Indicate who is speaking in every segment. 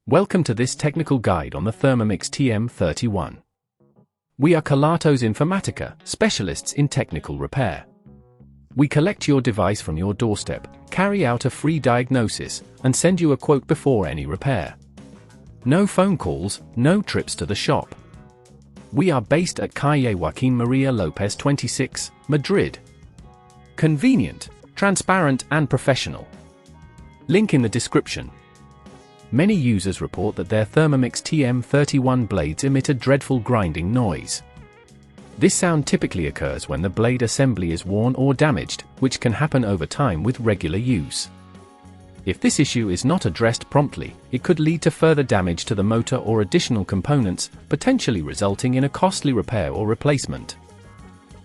Speaker 1: Welcome to this technical guide on the Thermomix TM31. We are Kelatos Informatica, specialists in technical repair. We collect your device from your doorstep, carry out a free diagnosis, and send you a quote before any repair. No phone calls, no trips to the shop. We are based at Calle Joaquín María López 26, Madrid. Convenient, transparent and professional. Link in the description. Many users report that their Thermomix TM31 blades emit a dreadful grinding noise. This sound typically occurs when the blade assembly is worn or damaged, which can happen over time with regular use. If this issue is not addressed promptly, it could lead to further damage to the motor or additional components, potentially resulting in a costly repair or replacement.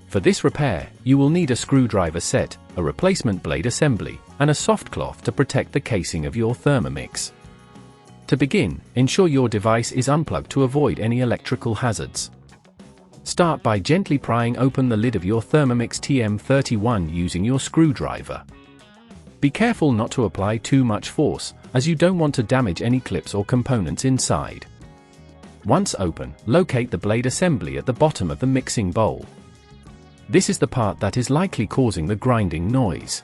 Speaker 1: For this repair, you will need a screwdriver set, a replacement blade assembly, and a soft cloth to protect the casing of your Thermomix. To begin, ensure your device is unplugged to avoid any electrical hazards. Start by gently prying open the lid of your Thermomix TM31 using your screwdriver. Be careful not to apply too much force, as you don't want to damage any clips or components inside. Once open, locate the blade assembly at the bottom of the mixing bowl. This is the part that is likely causing the grinding noise.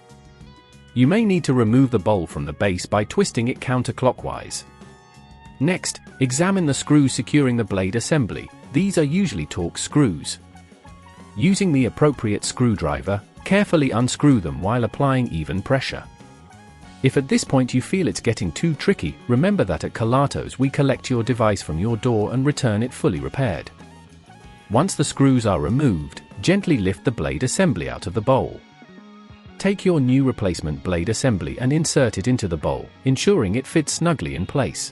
Speaker 1: You may need to remove the bowl from the base by twisting it counterclockwise. Next, examine the screws securing the blade assembly. These are usually Torx screws. Using the appropriate screwdriver, carefully unscrew them while applying even pressure. If at this point you feel it's getting too tricky, remember that at Kelatos we collect your device from your door and return it fully repaired. Once the screws are removed, gently lift the blade assembly out of the bowl. Take your new replacement blade assembly and insert it into the bowl, ensuring it fits snugly in place.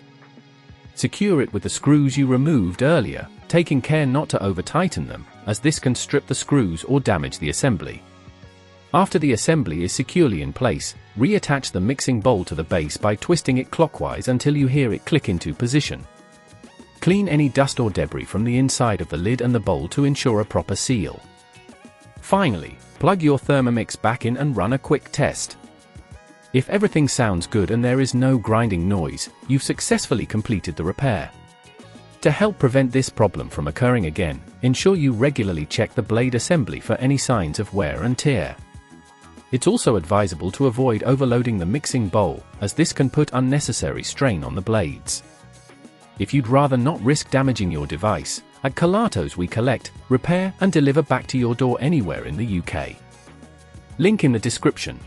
Speaker 1: Secure it with the screws you removed earlier, taking care not to over-tighten them, as this can strip the screws or damage the assembly. After the assembly is securely in place, reattach the mixing bowl to the base by twisting it clockwise until you hear it click into position. Clean any dust or debris from the inside of the lid and the bowl to ensure a proper seal. Finally, plug your Thermomix back in and run a quick test. If everything sounds good and there is no grinding noise, you've successfully completed the repair. To help prevent this problem from occurring again, ensure you regularly check the blade assembly for any signs of wear and tear. It's also advisable to avoid overloading the mixing bowl, as this can put unnecessary strain on the blades. If you'd rather not risk damaging your device, at Kelatos we collect, repair and deliver back to your door anywhere in the UK. Link in the description.